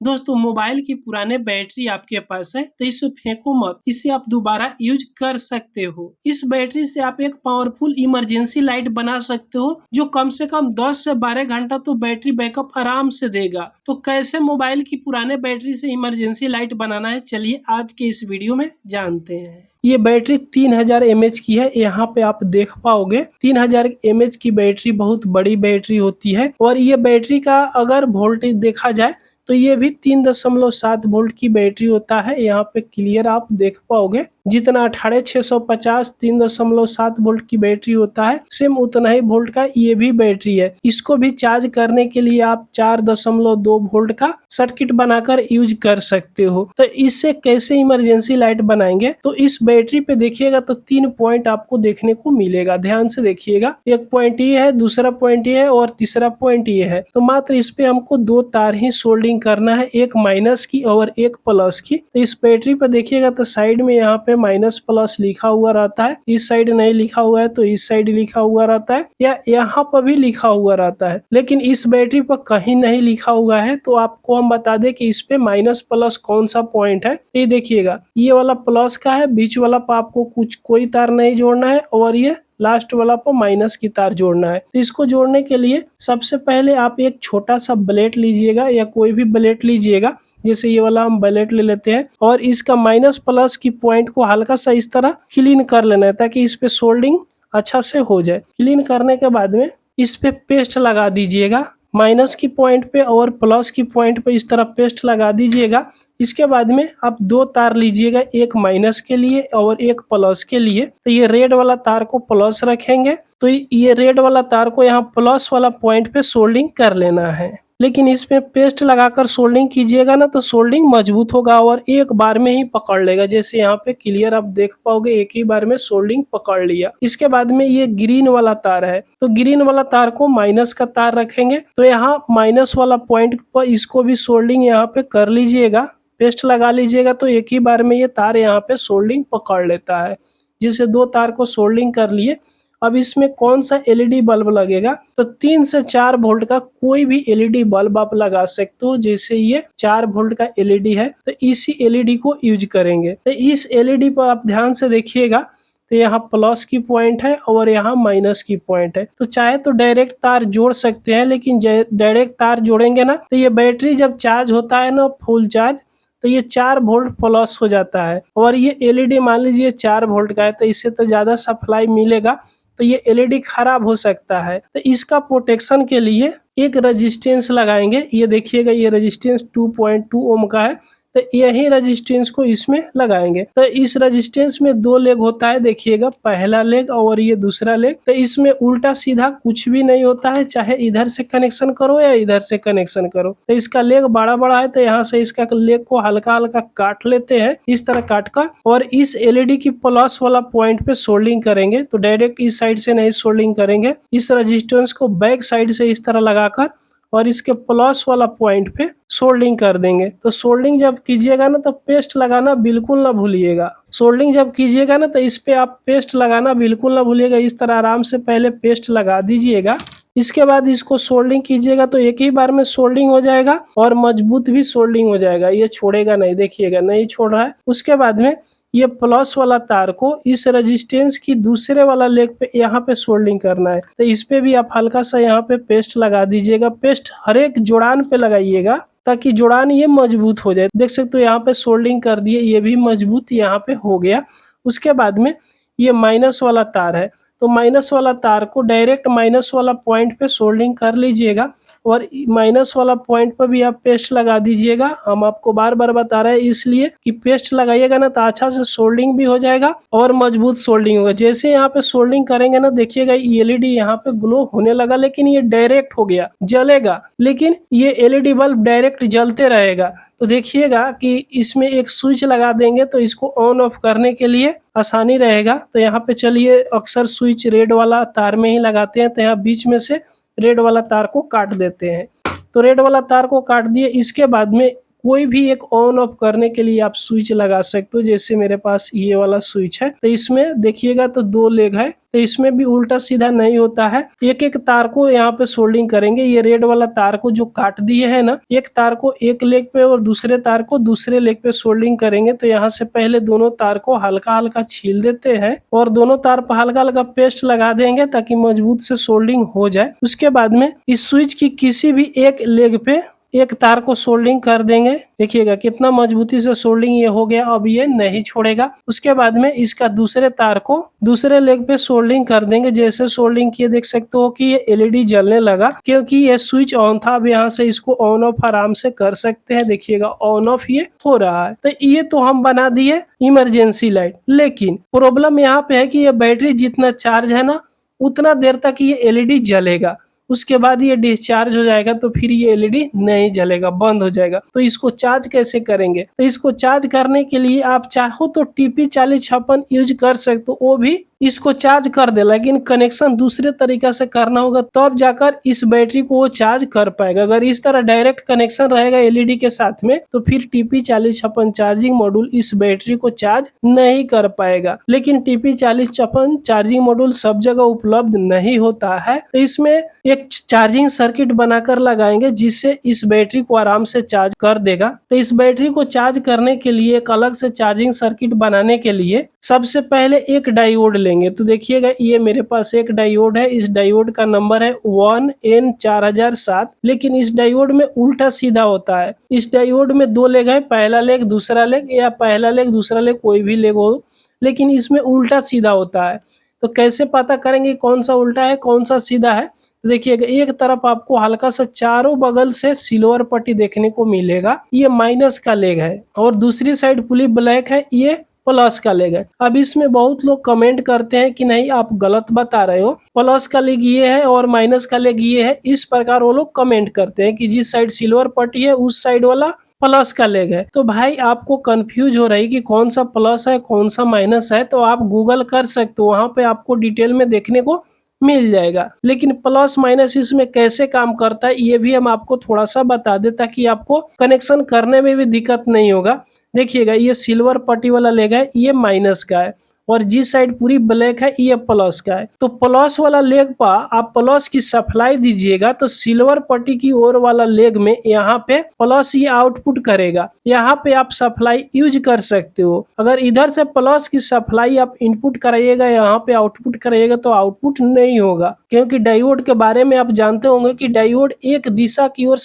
दोस्तों मोबाइल की पुराने बैटरी आपके पास है तो इसे फेंको मत, इसे आप दोबारा यूज कर सकते हो। इस बैटरी से आप एक पावरफुल इमरजेंसी लाइट बना सकते हो जो कम से कम 10 से 12 घंटा तो बैटरी बैकअप आराम से देगा। तो कैसे मोबाइल की पुराने बैटरी से इमरजेंसी लाइट बनाना है, चलिए आज के इस वीडियो में जानते हैं। ये बैटरी 3000 mAh की है। यहाँ पे आप देख पाओगे 3000 mAh की बैटरी बहुत बड़ी बैटरी होती है और ये बैटरी का अगर वोल्टेज देखा जाए तो ये भी 3.7 वोल्ट की बैटरी होता है। यहाँ पे क्लियर आप देख पाओगे जितना 18650 3.7 वोल्ट की बैटरी होता है, सेम उतना ही वोल्ट का ये भी बैटरी है। इसको भी चार्ज करने के लिए आप 4.2 वोल्ट का सर्किट बनाकर यूज कर सकते हो। तो इससे कैसे इमरजेंसी लाइट बनाएंगे, तो इस बैटरी पे देखिएगा तो 3 पॉइंट आपको देखने को मिलेगा। ध्यान से देखिएगा, एक पॉइंट ये है, दूसरा पॉइंट ये है और तीसरा पॉइंट ये है। तो मात्र इस पे हमको 2 तार ही सोल्डिंग करना है, एक माइनस की और एक प्लस की। तो इस बैटरी पे देखिएगा तो साइड में यहाँ पे माइनस प्लस लिखा हुआ रहता है, इस साइड नहीं लिखा हुआ है तो इस साइड लिखा हुआ रहता है, या यहाँ पर भी लिखा हुआ रहता है। लेकिन इस बैटरी पर कहीं नहीं लिखा हुआ है तो आपको हम बता दें कि इस पे माइनस प्लस कौन सा पॉइंट है। ये देखिएगा, ये वाला प्लस का है, बीच वाला पर आपको कोई तार नहीं जोड़ना है और ये लास्ट वाला पर माइनस की तार जोड़ना है। तो इसको जोड़ने के लिए सबसे पहले आप एक छोटा सा ब्लेड लीजिएगा या कोई भी ब्लेड लीजिएगा, जैसे ये वाला हम ब्लेड ले लेते हैं और इसका माइनस प्लस की पॉइंट को हल्का सा इस तरह क्लीन कर लेना है ताकि इस पे सोल्डिंग अच्छा से हो जाए। क्लीन करने के बाद में इस पे पेस्ट लगा दीजिएगा, माइनस की पॉइंट पे और प्लस की पॉइंट पे इस तरह पेस्ट लगा दीजिएगा। इसके बाद में आप 2 तार लीजिएगा, एक माइनस के लिए और एक प्लस के लिए। तो ये रेड वाला तार को प्लस रखेंगे तो ये रेड वाला तार को यहाँ प्लस वाला पॉइंट पे सोल्डिंग कर लेना है। लेकिन इसमें पेस्ट लगाकर सोल्डिंग कीजिएगा ना तो सोल्डिंग मजबूत होगा और एक बार में ही पकड़ लेगा। जैसे यहाँ पे क्लियर आप देख पाओगे, एक ही बार में सोल्डिंग पकड़ लिया। इसके बाद में ये ग्रीन वाला तार है तो ग्रीन वाला तार को माइनस का तार रखेंगे। तो यहाँ माइनस वाला पॉइंट पर इसको भी सोल्डिंग यहाँ पे कर लीजिएगा, पेस्ट लगा लीजिएगा तो एक ही बार में ये तार यहाँ पे सोल्डिंग पकड़ लेता है। जिसे 2 तार को सोल्डिंग कर लिए। अब इसमें कौन सा एलईडी बल्ब लगेगा, तो 3 से 4 वोल्ट का कोई भी एलईडी बल्ब आप लगा सकते हो। जैसे ये 4 वोल्ट का एलईडी है तो इसी एलईडी को यूज करेंगे। तो इस एलईडी पर आप ध्यान से देखिएगा तो यहाँ प्लस की पॉइंट है और यहाँ माइनस की पॉइंट है। तो चाहे तो डायरेक्ट तार जोड़ सकते हैं, लेकिन डायरेक्ट तार जोड़ेंगे ना तो ये बैटरी जब चार्ज होता है ना फुल चार्ज, तो ये 4 वोल्ट प्लस हो जाता है और ये एलईडी मान लीजिए 4 वोल्ट का है तो इससे तो ज्यादा सप्लाई मिलेगा, तो ये एलईडी खराब हो सकता है। तो इसका प्रोटेक्शन के लिए एक रेजिस्टेंस लगाएंगे। ये देखिएगा, ये रेजिस्टेंस 2.2 ओम का है तो यही रेजिस्टेंस को इसमें लगाएंगे। तो इस रेजिस्टेंस में 2 लेग होता है, देखिएगा पहला लेग और ये दूसरा लेग। तो इसमें उल्टा सीधा कुछ भी नहीं होता है, चाहे इधर से कनेक्शन करो या इधर से कनेक्शन करो। तो इसका लेग बड़ा बड़ा है तो यहाँ से इसका लेग को हल्का हल्का काट लेते हैं, इस तरह काट कर, और इस एलईडी की प्लस वाला पॉइंट पे सोल्डिंग करेंगे। तो डायरेक्ट इस साइड से नहीं सोल्डिंग करेंगे, इस रेजिस्टेंस को बैक साइड से इस तरह लगाकर और इसके प्लस वाला पॉइंट पे सोल्डिंग कर देंगे। तो सोल्डिंग जब कीजिएगा ना तो पेस्ट लगाना बिल्कुल ना भूलिएगा। सोल्डिंग जब कीजिएगा ना तो इस पे आप पेस्ट लगाना बिल्कुल ना भूलिएगा। इस तरह आराम से पहले पेस्ट लगा दीजिएगा, इसके बाद इसको सोल्डिंग कीजिएगा तो एक ही बार में सोल्डिंग हो जाएगा और मजबूत भी सोल्डिंग हो जाएगा, ये छोड़ेगा नहीं। देखिएगा नहीं छोड़ रहा है। उसके बाद में ये प्लस वाला तार को इस रेजिस्टेंस की दूसरे वाला लेग पे यहाँ पे सोल्डिंग करना है। तो इस पे भी आप हल्का सा यहाँ पे पेस्ट लगा दीजिएगा। पेस्ट हर एक जोड़ान पे लगाइएगा ताकि जोड़ान ये मजबूत हो जाए। देख सकते हो यहाँ पे सोल्डिंग कर दिए, ये भी मजबूत यहाँ पे हो गया। उसके बाद में ये माइनस वाला तार है तो माइनस वाला तार को डायरेक्ट माइनस वाला पॉइंट पे सोल्डिंग कर लीजिएगा और माइनस वाला पॉइंट पर भी आप पेस्ट लगा दीजिएगा। हम आपको बार बार बता रहे हैं इसलिए कि पेस्ट लगाइएगा ना तो अच्छा से सोल्डिंग भी हो जाएगा और मजबूत सोल्डिंग होगा। जैसे यहाँ पे सोल्डिंग करेंगे ना देखिएगा एलईडी यहाँ पे ग्लो होने लगा, लेकिन ये डायरेक्ट हो गया, जलेगा, लेकिन ये एलईडी बल्ब डायरेक्ट जलते रहेगा। तो देखिएगा कि इसमें एक स्विच लगा देंगे तो इसको ऑन ऑफ करने के लिए आसानी रहेगा। तो यहाँ पे चलिए अक्सर स्विच रेड वाला तार में ही लगाते हैं, तो यहाँ बीच में से रेड वाला तार को काट देते हैं। तो रेड वाला तार को काट दिए। इसके बाद में कोई भी एक ऑन ऑफ करने के लिए आप स्विच लगा सकते हो। जैसे मेरे पास ये वाला स्विच है, तो इसमें देखिएगा तो 2 लेग है, तो इसमें भी उल्टा सीधा नहीं होता है। एक एक तार को यहाँ पे सोल्डिंग करेंगे। ये रेड वाला तार को जो काट दिए है ना, एक तार को एक लेग पे और दूसरे तार को दूसरे लेग पे सोल्डिंग करेंगे। तो यहाँ से पहले दोनों तार को हल्का हल्का छील देते हैं और दोनों तार पर हल्का हल्का पेस्ट लगा देंगे ताकि मजबूत से सोल्डिंग हो जाए। उसके बाद में इस स्विच की किसी भी एक लेग पे एक तार को सोल्डिंग कर देंगे। देखिएगा कितना मजबूती से सोल्डिंग ये हो गया, अब ये नहीं छोड़ेगा। उसके बाद में इसका दूसरे तार को दूसरे लेग पे सोल्डिंग कर देंगे। जैसे सोल्डिंग किए देख सकते हो कि ये एलईडी जलने लगा, क्योंकि ये स्विच ऑन था। अब यहाँ से इसको ऑन ऑफ आराम से कर सकते हैं। देखिएगा ऑन ऑफ ये हो रहा है। तो ये तो हम बना दिए इमरजेंसी लाइट, लेकिन प्रॉब्लम यहाँ पे है कि ये बैटरी जितना चार्ज है ना, उतना देर तक ये एलईडी जलेगा। उसके बाद ये डिस्चार्ज हो जाएगा तो फिर ये एलईडी नहीं जलेगा, बंद हो जाएगा। तो इसको चार्ज कैसे करेंगे? तो इसको चार्ज करने के लिए आप चाहो तो TP4056 यूज कर सकते हो, वो भी इसको चार्ज कर दे, लेकिन कनेक्शन दूसरे तरीका से करना होगा, तब जाकर इस बैटरी को वो चार्ज कर पाएगा। अगर इस तरह डायरेक्ट कनेक्शन रहेगा एलईडी के साथ में, तो फिर TP4056 चार्जिंग मॉड्यूल इस बैटरी को चार्ज नहीं कर पाएगा। लेकिन TP4056 चार्जिंग मॉड्यूल सब जगह उपलब्ध नहीं होता है, तो इसमें एक चार्जिंग सर्किट बनाकर लगाएंगे जिससे इस बैटरी को आराम से चार्ज कर देगा। तो इस बैटरी को चार्ज करने के लिए एक अलग से चार्जिंग सर्किट बनाने के लिए सबसे पहले एक डायोड लेंगे। तो देखिएगा ये मेरे पास एक डायोड है। इस डायोड का नंबर है 1N4007, लेकिन इस डायोड में उल्टा सीधा होता है। इस डायोड में 2 लेग है, पहला लेग दूसरा लेग, या पहला लेग दूसरा लेग, कोई भी लेग हो, लेकिन इसमें उल्टा सीधा होता है। तो कैसे पता करेंगे कौन सा उल्टा है कौन सा सीधा है? तो देखिएगा एक तरफ आपको हल्का सा चारों बगल से सिल्वर पट्टी देखने को मिलेगा, ये माइनस का लेग है, और दूसरी साइड पूरी ब्लैक है, ये प्लस का लेग है। अब इसमें बहुत लोग कमेंट करते हैं कि नहीं आप गलत बता रहे हो, प्लस का लेग ये है और माइनस का लेग ये है। इस प्रकार वो लोग कमेंट करते हैं कि जिस साइड सिल्वर पट्टी है उस साइड वाला प्लस का लेग है। तो भाई आपको कंफ्यूज हो रही कि कौन सा प्लस है कौन सा माइनस है, तो आप गूगल कर सकते हो, वहां पे आपको डिटेल में देखने को मिल जाएगा। लेकिन प्लस माइनस इसमें कैसे काम करता है ये भी हम आपको थोड़ा सा बता दें, ताकि आपको कनेक्शन करने में भी दिक्कत नहीं होगा। देखिएगा ये सिल्वर पट्टी वाला लेग है, ये माइनस का है, और जिस साइड पूरी ब्लैक है ये प्लस का है। तो प्लस वाला लेग पर आप प्लस की सप्लाई दीजिएगा तो सिल्वर पट्टी की ओर वाला लेग में यहाँ पे प्लस ये आउटपुट करेगा, यहाँ पे आप सप्लाई यूज कर सकते हो। अगर इधर से प्लस की सप्लाई आप इनपुट कराइएगा, यहाँ पे आउटपुट कराइएगा, तो आउटपुट नहीं होगा, क्योंकि डायोड के बारे में आप जानते होंगे कि डायोड एक दिशा की ओर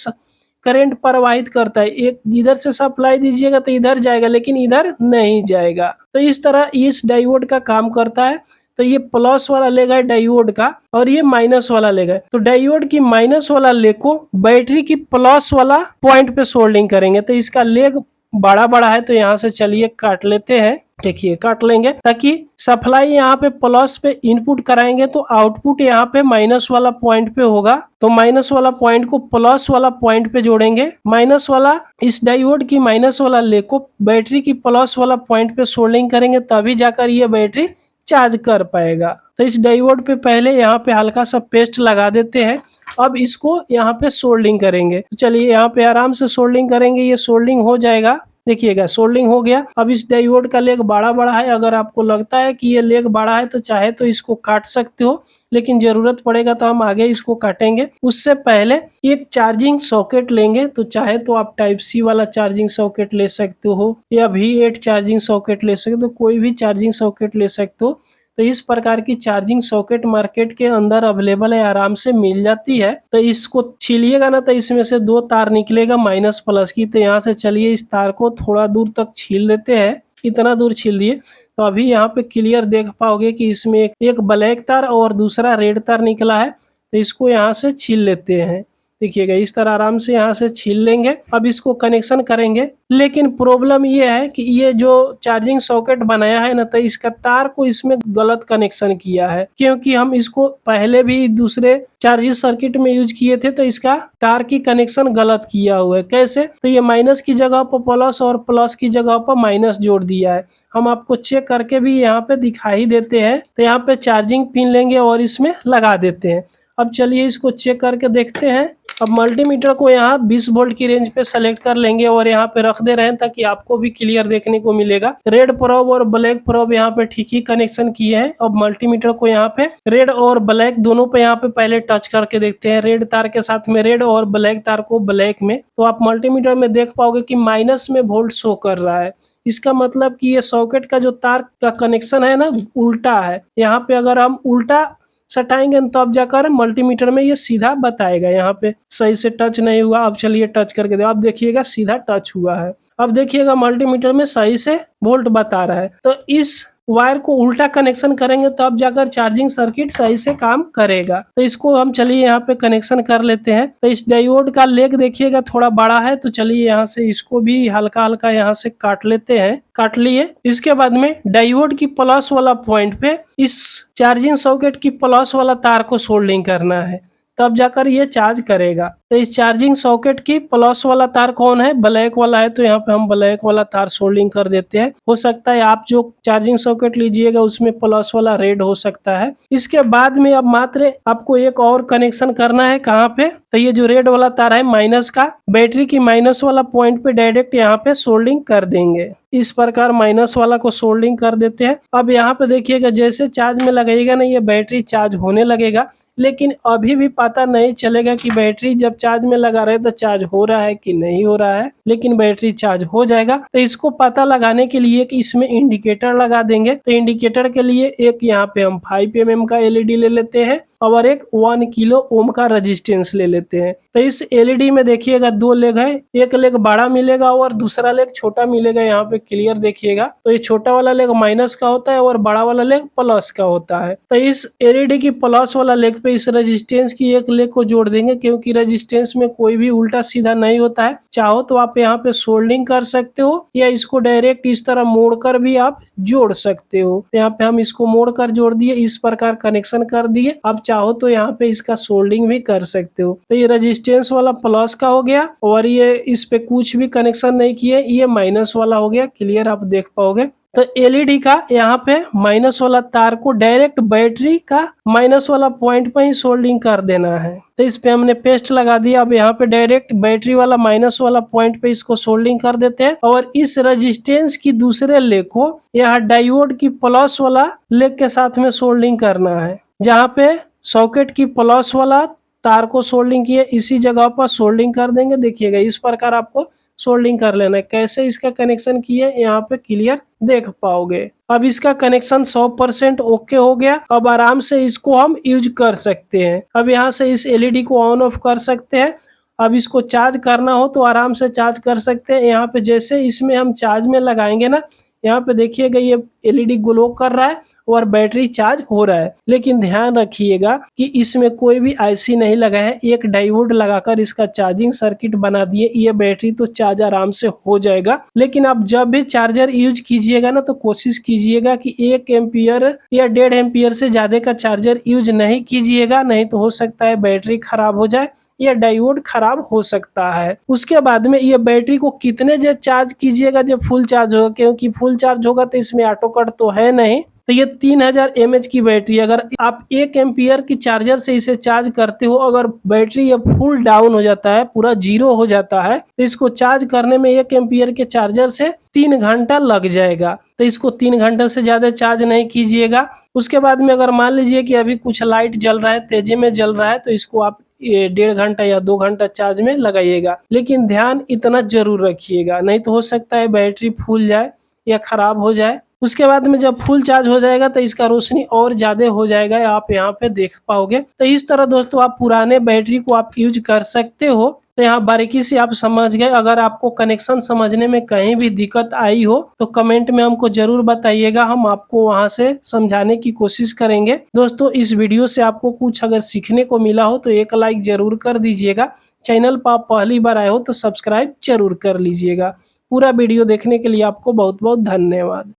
करंट प्रवाहित करता है। एक इधर से सप्लाई दीजिएगा तो इधर जाएगा, लेकिन इधर नहीं जाएगा। तो इस तरह इस डायोड का काम करता है। तो ये प्लस वाला लेग है डायोड का, और ये माइनस वाला लेग है। तो डायोड की माइनस वाला लेग को बैटरी की प्लस वाला पॉइंट पे सोल्डिंग करेंगे। तो इसका लेग बड़ा बड़ा है, तो यहाँ से चलिए काट लेते हैं। देखिए काट लेंगे, ताकि सप्लाई यहाँ पे प्लस पे इनपुट कराएंगे तो आउटपुट यहाँ पे माइनस वाला पॉइंट पे होगा। तो माइनस वाला पॉइंट को प्लस वाला पॉइंट पे जोड़ेंगे। माइनस वाला इस डायोड की माइनस वाला लेग को बैटरी की प्लस वाला पॉइंट पे सोल्डिंग करेंगे, तभी जाकर ये बैटरी चार्ज कर पाएगा। तो इस डायोड पे पहले यहाँ पे हल्का सा पेस्ट लगा देते हैं। अब इसको यहाँ पे सोल्डिंग करेंगे। तो चलिए यहाँ पे आराम से सोल्डिंग करेंगे, ये सोल्डिंग हो जाएगा। देखिएगा सोल्डिंग हो गया। अब इस डायोड का लेग बड़ा बड़ा है, अगर आपको लगता है कि ये लेग बड़ा है तो चाहे तो इसको काट सकते हो, लेकिन जरूरत पड़ेगा तो हम आगे इसको काटेंगे। उससे पहले एक चार्जिंग सॉकेट लेंगे। तो चाहे तो आप टाइप सी वाला चार्जिंग सॉकेट ले सकते हो, या V8 चार्जिंग सॉकेट ले सकते हो, कोई भी चार्जिंग सॉकेट ले सकते हो। तो इस प्रकार की चार्जिंग सॉकेट मार्केट के अंदर अवेलेबल है, आराम से मिल जाती है। तो इसको छीलिएगा ना, तो इसमें से 2 तार निकलेगा माइनस प्लस की। तो यहाँ से चलिए इस तार को थोड़ा दूर तक छील देते हैं, इतना दूर छील दिए। तो अभी यहाँ पे क्लियर देख पाओगे कि इसमें एक ब्लैक तार और दूसरा रेड तार निकला है। तो इसको यहाँ से छील लेते हैं। देखिएगा इस तरह आराम से यहाँ से छील लेंगे। अब इसको कनेक्शन करेंगे, लेकिन प्रॉब्लम ये है कि ये जो चार्जिंग सॉकेट बनाया है ना, तो इसका तार को इसमें गलत कनेक्शन किया है, क्योंकि हम इसको पहले भी दूसरे चार्जिंग सर्किट में यूज किए थे। तो इसका तार की कनेक्शन गलत किया हुआ है। कैसे? तो ये माइनस की जगह पर प्लस और प्लस की जगह पर माइनस जोड़ दिया है। हम आपको चेक करके भी यहाँ पे दिखाई देते हैं। तो यहाँ पे चार्जिंग पिन लेंगे और इसमें लगा देते हैं। अब चलिए इसको चेक करके देखते हैं। अब मल्टीमीटर को यहाँ 20 वोल्ट की रेंज पे सेलेक्ट कर लेंगे और यहाँ पे रख दे रहे हैं ताकि आपको भी क्लियर देखने को मिलेगा। रेड प्रोब और ब्लैक प्रोब यहाँ पे ठीक ही कनेक्शन किए हैं। अब मल्टीमीटर को यहाँ पे रेड और ब्लैक दोनों पे यहाँ पे पहले टच करके देखते हैं। रेड तार के साथ में रेड और ब्लैक तार को ब्लैक में, तो आप मल्टीमीटर में देख पाओगे कि माइनस में वोल्ट शो कर रहा है। इसका मतलब कि ये सॉकेट का जो तार का कनेक्शन है ना उल्टा है। यहाँ पे अगर हम उल्टा सटाएंगे तब तो जाकर मल्टीमीटर में ये सीधा बताएगा। यहाँ पे सही से टच नहीं हुआ। अब चलिए टच करके दे, अब देखिएगा सीधा टच हुआ है। अब देखिएगा मल्टीमीटर में सही से वोल्ट बता रहा है। तो इस वायर को उल्टा कनेक्शन करेंगे तब जाकर चार्जिंग सर्किट सही से काम करेगा। तो इसको हम चलिए यहाँ पे कनेक्शन कर लेते हैं। तो इस डायोड का लेग देखिएगा थोड़ा बड़ा है, तो चलिए यहाँ से इसको भी हल्का हल्का यहाँ से काट लेते हैं। काट लिए। इसके बाद में डायोड की प्लस वाला पॉइंट पे इस चार्जिंग सॉकेट की प्लस वाला तार को सोल्डिंग करना है, तब जाकर ये चार्ज करेगा। तो इस चार्जिंग सॉकेट की प्लस वाला तार कौन है? ब्लैक वाला है। तो यहाँ पे हम ब्लैक वाला तार सोल्डिंग कर देते हैं। हो सकता है आप जो चार्जिंग सॉकेट लीजिएगा उसमें प्लस वाला रेड हो सकता है। इसके बाद में अब मात्र आपको एक और कनेक्शन करना है। कहाँ पे? तो ये जो रेड वाला तार है माइनस का, बैटरी की माइनस वाला पॉइंट पे डायरेक्ट यहाँ पे सोल्डिंग कर देंगे। इस प्रकार माइनस वाला को सोल्डिंग कर देते हैं। अब यहाँ पे देखिएगा जैसे चार्ज में लगाइएगा ना ये बैटरी चार्ज होने लगेगा, लेकिन अभी भी पता नहीं चलेगा कि बैटरी जब चार्ज में लगा रहे तो चार्ज हो रहा है कि नहीं हो रहा है, लेकिन बैटरी चार्ज हो जाएगा। तो इसको पता लगाने के लिए कि इसमें इंडिकेटर लगा देंगे। तो इंडिकेटर के लिए एक यहाँ पे हम 5 mm का एलईडी ले लेते हैं और एक 1 किलो ओम का रेजिस्टेंस ले लेते हैं। तो इस एलईडी में देखिएगा 2 लेग है, एक लेग बड़ा मिलेगा और दूसरा लेग छोटा मिलेगा। यहाँ पे क्लियर देखिएगा। तो ये छोटा वाला लेग माइनस का होता है और बड़ा वाला लेग प्लस का होता है। तो इस एलईडी की प्लस वाला लेग पे इस रेजिस्टेंस की एक लेग को जोड़ देंगे, क्योंकि रेजिस्टेंस में कोई भी उल्टा सीधा नहीं होता है। चाहो तो आप यहाँ पे सोल्डिंग कर सकते हो या इसको डायरेक्ट इस तरह मोड़कर भी आप जोड़ सकते हो। यहाँ पे हम इसको मोड़कर जोड़ दिए, इस प्रकार कनेक्शन कर दिए। अब चाहो तो यहाँ पे इसका सोल्डिंग भी कर सकते हो। तो ये रेजिस्टेंस वाला प्लस का हो गया और ये इस पे कुछ भी कनेक्शन नहीं किए, ये माइनस वाला हो गया। क्लियर आप देख पाओगे। तो एलईडी का यहाँ पे माइनस वाला तार को डायरेक्ट बैटरी का माइनस वाला पॉइंट पे ही सोल्डिंग कर देना है। तो इस पे हमने पेस्ट लगा दिया। अब यहाँ पे डायरेक्ट बैटरी वाला माइनस वाला पॉइंट पे इसको सोल्डिंग कर देते हैं और इस रेजिस्टेंस की दूसरे लेग को यहाँ डायोड की प्लस वाला लेग के साथ में सोल्डिंग करना है। जहाँ पे सॉकेट की प्लस वाला तार को सोल्डिंग किए इसी जगह पर सोल्डिंग कर देंगे। देखिएगा इस प्रकार आपको सोल्डिंग कर लेना है। कैसे इसका कनेक्शन किए यहाँ पे क्लियर देख पाओगे। अब इसका कनेक्शन 100% ओके हो गया। अब आराम से इसको हम यूज कर सकते हैं। अब यहाँ से इस एलईडी को ऑन ऑफ कर सकते हैं। अब इसको चार्ज करना हो तो आराम से चार्ज कर सकते हैं। यहाँ पे जैसे इसमें हम चार्ज में लगाएंगे ना, यहाँ पे देखिएगा ये एलईडी ग्लो कर रहा है और बैटरी चार्ज हो रहा है। लेकिन ध्यान रखिएगा कि इसमें कोई भी आईसी नहीं लगा है। एक डायोड लगाकर इसका चार्जिंग सर्किट बना दिए। ये बैटरी तो चार्ज आराम से हो जाएगा। लेकिन आप जब भी चार्जर यूज कीजिएगा ना तो कोशिश कीजिएगा कि 1 एम्पियर या 1.5 एम्पियर से ज्यादा का चार्जर यूज नहीं कीजिएगा, नहीं तो हो सकता है बैटरी खराब हो जाए या डायोड खराब हो सकता है। उसके बाद में ये बैटरी को कितने जब चार्ज कीजिएगा जब फुल चार्ज होगा, क्योंकि फुल चार्ज होगा तो इसमें ऑटो कट तो है नहीं। तो ये 3000 mAh की बैटरी, अगर आप 1 एम्पियर की चार्जर से इसे चार्ज करते हो, अगर बैटरी ये फुल डाउन हो जाता है, पूरा 0 हो जाता है, तो इसको चार्ज करने में 1 एम्पियर के चार्जर से 3 घंटा लग जाएगा। तो इसको 3 घंटे से ज्यादा चार्ज नहीं कीजिएगा। उसके बाद में अगर मान लीजिए कि अभी कुछ लाइट जल रहा है, तेजी में जल रहा है, तो इसको आप 1.5 घंटा या 2 घंटा चार्ज में लगाइएगा। लेकिन ध्यान इतना जरूर रखिएगा, नहीं तो हो सकता है बैटरी फूल जाए या खराब हो जाए। उसके बाद में जब फुल चार्ज हो जाएगा तो इसका रोशनी और ज्यादा हो जाएगा, आप यहाँ पे देख पाओगे। तो इस तरह दोस्तों आप पुराने बैटरी को आप यूज कर सकते हो। तो यहाँ बारीकी से आप समझ गए। अगर आपको कनेक्शन समझने में कहीं भी दिक्कत आई हो तो कमेंट में हमको जरूर बताइएगा, हम आपको वहां से समझाने की कोशिश करेंगे। दोस्तों इस वीडियो से आपको कुछ अगर सीखने को मिला हो तो एक लाइक जरूर कर दीजिएगा। चैनल पर आप पहली बार आए हो तो सब्सक्राइब जरूर कर लीजिएगा। पूरा वीडियो देखने के लिए आपको बहुत बहुत धन्यवाद।